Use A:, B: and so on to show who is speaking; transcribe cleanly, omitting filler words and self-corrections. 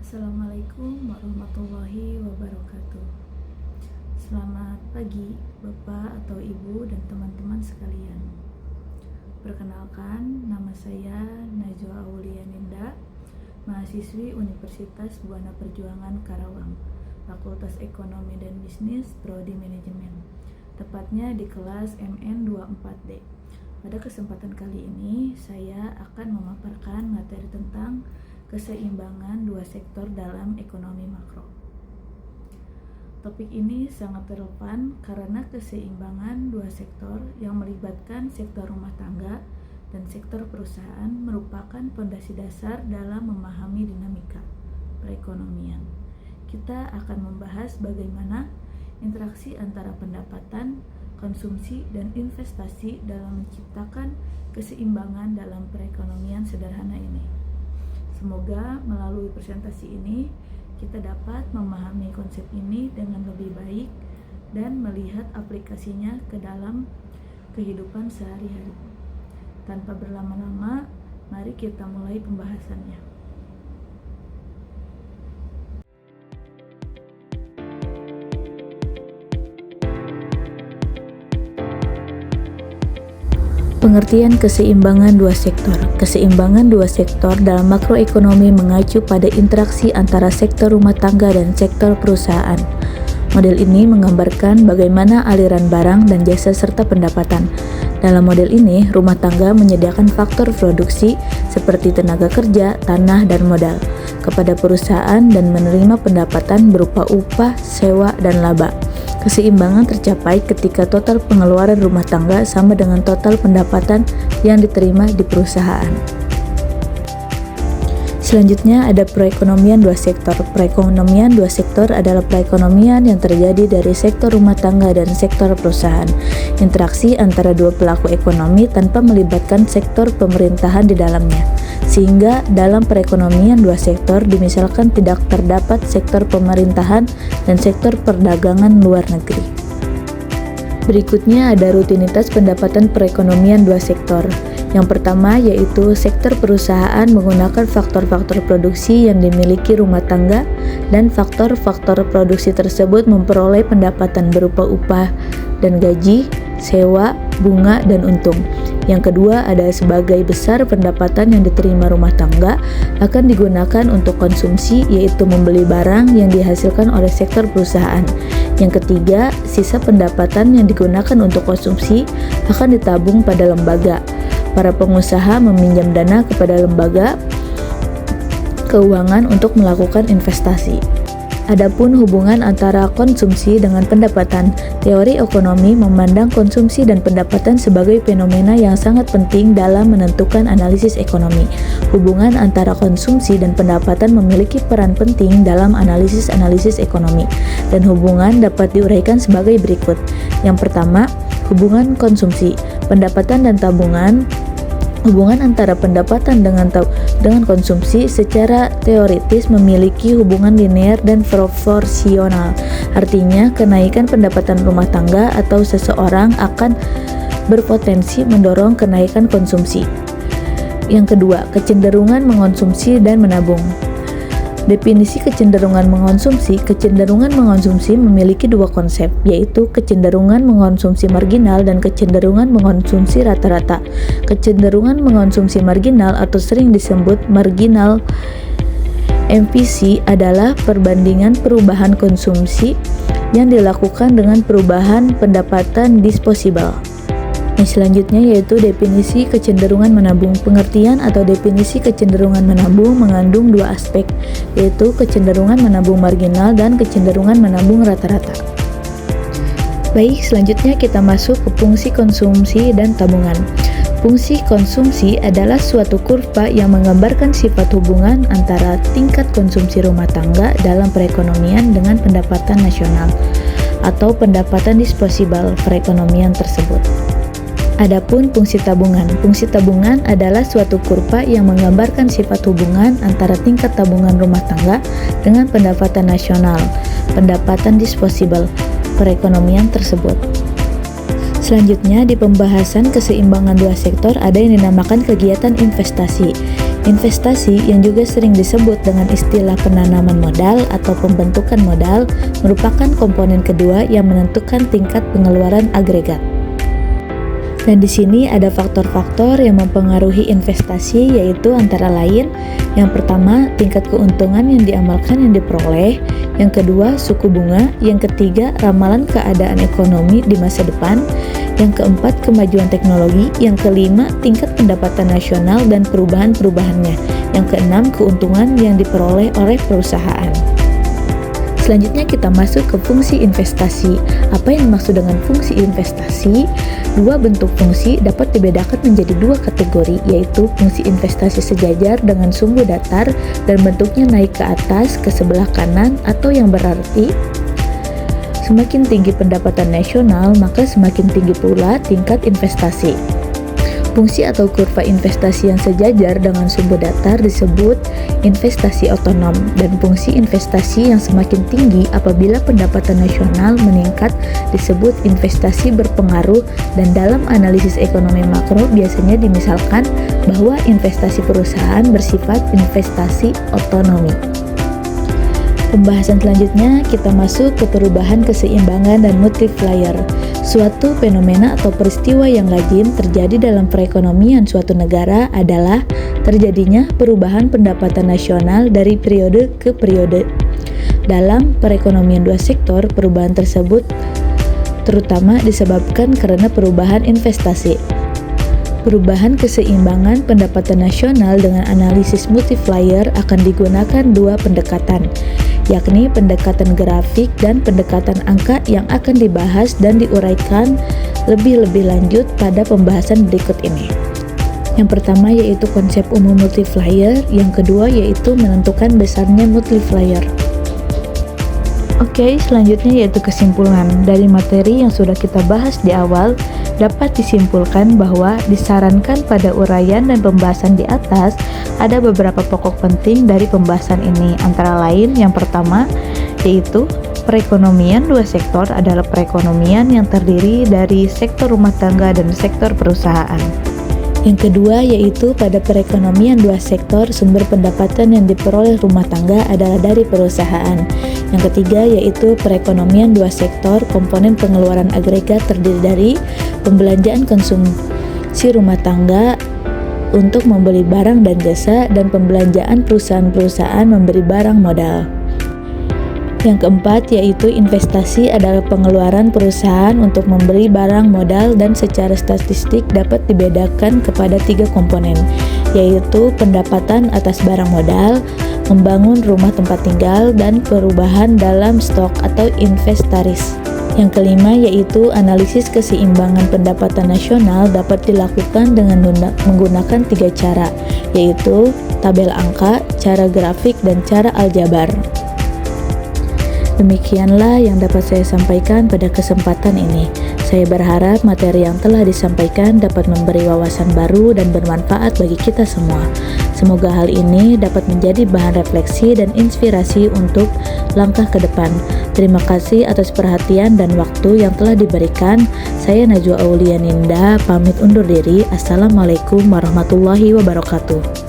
A: Assalamualaikum warahmatullahi wabarakatuh. Selamat pagi Bapak atau Ibu dan teman-teman sekalian. Perkenalkan, nama saya Najwa Aulianinda, mahasiswi Universitas Buana Perjuangan Karawang, Fakultas Ekonomi dan Bisnis, Prodi Manajemen, tepatnya di kelas MN24D. Pada kesempatan kali ini, saya akan memaparkan materi tentang keseimbangan dua sektor dalam ekonomi makro. Topik ini sangat relevan karena keseimbangan dua sektor yang melibatkan sektor rumah tangga dan sektor perusahaan merupakan fondasi dasar dalam memahami dinamika perekonomian. Kita akan membahas bagaimana interaksi antara pendapatan, konsumsi, dan investasi dalam menciptakan keseimbangan dalam perekonomian sederhana ini. Semoga melalui presentasi ini kita dapat memahami konsep ini dengan lebih baik dan melihat aplikasinya ke dalam kehidupan sehari-hari. Tanpa berlama-lama, mari kita mulai pembahasannya. Pengertian keseimbangan dua sektor. Keseimbangan dua sektor dalam makroekonomi mengacu pada interaksi antara sektor rumah tangga dan sektor perusahaan. Model ini menggambarkan bagaimana aliran barang dan jasa serta pendapatan. Dalam model ini, rumah tangga menyediakan faktor produksi seperti tenaga kerja, tanah, dan modal kepada perusahaan dan menerima pendapatan berupa upah, sewa, dan laba. Keseimbangan tercapai ketika total pengeluaran rumah tangga sama dengan total pendapatan yang diterima di perusahaan. Selanjutnya ada perekonomian dua sektor. Perekonomian dua sektor adalah perekonomian yang terjadi dari sektor rumah tangga dan sektor perusahaan. Interaksi antara dua pelaku ekonomi tanpa melibatkan sektor pemerintahan di dalamnya. Sehingga dalam perekonomian dua sektor dimisalkan tidak terdapat sektor pemerintahan dan sektor perdagangan luar negeri. Berikutnya ada rutinitas pendapatan perekonomian dua sektor. Yang pertama yaitu sektor perusahaan menggunakan faktor-faktor produksi yang dimiliki rumah tangga dan faktor-faktor produksi tersebut memperoleh pendapatan berupa upah dan gaji, sewa, bunga, dan untung. Yang kedua ada sebagai besar pendapatan yang diterima rumah tangga akan digunakan untuk konsumsi, yaitu membeli barang yang dihasilkan oleh sektor perusahaan. Yang ketiga, sisa pendapatan yang digunakan untuk konsumsi akan ditabung pada lembaga. Para pengusaha meminjam dana kepada lembaga keuangan untuk melakukan investasi. Adapun hubungan antara konsumsi dengan pendapatan, teori ekonomi memandang konsumsi dan pendapatan sebagai fenomena yang sangat penting dalam menentukan analisis ekonomi. Hubungan antara konsumsi dan pendapatan memiliki peran penting dalam analisis ekonomi, dan hubungan dapat diuraikan sebagai berikut. Yang pertama, hubungan konsumsi, pendapatan dan tabungan. Hubungan antara pendapatan dengan konsumsi secara teoritis memiliki hubungan linear dan proporsional. Artinya, kenaikan pendapatan rumah tangga atau seseorang akan berpotensi mendorong kenaikan konsumsi. Yang kedua, kecenderungan mengonsumsi dan menabung. Definisi kecenderungan mengonsumsi memiliki dua konsep, yaitu kecenderungan mengonsumsi marginal dan kecenderungan mengonsumsi rata-rata. Kecenderungan mengonsumsi marginal atau sering disebut marginal MPC adalah perbandingan perubahan konsumsi yang dilakukan dengan perubahan pendapatan disposable. Selanjutnya yaitu definisi kecenderungan menabung. Pengertian atau definisi kecenderungan menabung mengandung dua aspek, yaitu kecenderungan menabung marginal dan kecenderungan menabung rata-rata. Baik, selanjutnya kita masuk ke fungsi konsumsi dan tabungan. Fungsi konsumsi adalah suatu kurva yang menggambarkan sifat hubungan antara tingkat konsumsi rumah tangga dalam perekonomian dengan pendapatan nasional atau pendapatan disposable perekonomian tersebut. Adapun fungsi tabungan. Fungsi tabungan adalah suatu kurva yang menggambarkan sifat hubungan antara tingkat tabungan rumah tangga dengan pendapatan nasional, pendapatan disposable perekonomian tersebut. Selanjutnya di pembahasan keseimbangan dua sektor ada yang dinamakan kegiatan investasi. Investasi yang juga sering disebut dengan istilah penanaman modal atau pembentukan modal merupakan komponen kedua yang menentukan tingkat pengeluaran agregat. Dan di sini ada faktor-faktor yang mempengaruhi investasi, yaitu antara lain yang pertama, tingkat keuntungan yang diamalkan yang diperoleh, yang kedua, suku bunga, yang ketiga, ramalan keadaan ekonomi di masa depan, yang keempat, kemajuan teknologi, yang kelima, tingkat pendapatan nasional dan perubahan-perubahannya, yang keenam, keuntungan yang diperoleh oleh perusahaan. Selanjutnya kita masuk ke fungsi investasi. Apa yang dimaksud dengan fungsi investasi? Dua bentuk fungsi dapat dibedakan menjadi dua kategori, yaitu fungsi investasi sejajar dengan sumbu datar dan bentuknya naik ke atas ke sebelah kanan, atau yang berarti semakin tinggi pendapatan nasional maka semakin tinggi pula tingkat investasi. Fungsi atau kurva investasi yang sejajar dengan sumbu datar disebut investasi otonom, dan fungsi investasi yang semakin tinggi apabila pendapatan nasional meningkat disebut investasi berpengaruh, dan dalam analisis ekonomi makro biasanya dimisalkan bahwa investasi perusahaan bersifat investasi otonomi. Pembahasan selanjutnya kita masuk ke perubahan keseimbangan dan multiplier. Suatu fenomena atau peristiwa yang lazim terjadi dalam perekonomian suatu negara adalah terjadinya perubahan pendapatan nasional dari periode ke periode. Dalam perekonomian dua sektor, perubahan tersebut terutama disebabkan karena perubahan investasi. Perubahan keseimbangan pendapatan nasional dengan analisis multiplier akan digunakan dua pendekatan, yakni pendekatan grafik dan pendekatan angka yang akan dibahas dan diuraikan lebih lanjut pada pembahasan berikut ini. Yang pertama yaitu konsep umum multiplier, yang kedua yaitu menentukan besarnya multiplier. Oke, selanjutnya yaitu kesimpulan. Dari materi yang sudah kita bahas di awal, dapat disimpulkan bahwa disarankan pada uraian dan pembahasan di atas ada beberapa pokok penting dari pembahasan ini. Antara lain, yang pertama yaitu perekonomian dua sektor adalah perekonomian yang terdiri dari sektor rumah tangga dan sektor perusahaan. Yang kedua yaitu pada perekonomian dua sektor sumber pendapatan yang diperoleh rumah tangga adalah dari perusahaan. Yang ketiga yaitu perekonomian dua sektor komponen pengeluaran agregat terdiri dari pembelanjaan konsumsi rumah tangga untuk membeli barang dan jasa dan pembelanjaan perusahaan-perusahaan memberi barang modal. Yang keempat yaitu investasi adalah pengeluaran perusahaan untuk membeli barang modal dan secara statistik dapat dibedakan kepada tiga komponen, yaitu pendapatan atas barang modal, membangun rumah tempat tinggal, dan perubahan dalam stok atau inventaris. Yang kelima yaitu analisis keseimbangan pendapatan nasional dapat dilakukan dengan menggunakan tiga cara, yaitu tabel angka, cara grafik, dan cara aljabar. Demikianlah yang dapat saya sampaikan pada kesempatan ini. Saya berharap materi yang telah disampaikan dapat memberi wawasan baru dan bermanfaat bagi kita semua. Semoga hal ini dapat menjadi bahan refleksi dan inspirasi untuk langkah ke depan. Terima kasih atas perhatian dan waktu yang telah diberikan. Saya Najwa Aulia Ninda, pamit undur diri. Assalamualaikum warahmatullahi wabarakatuh.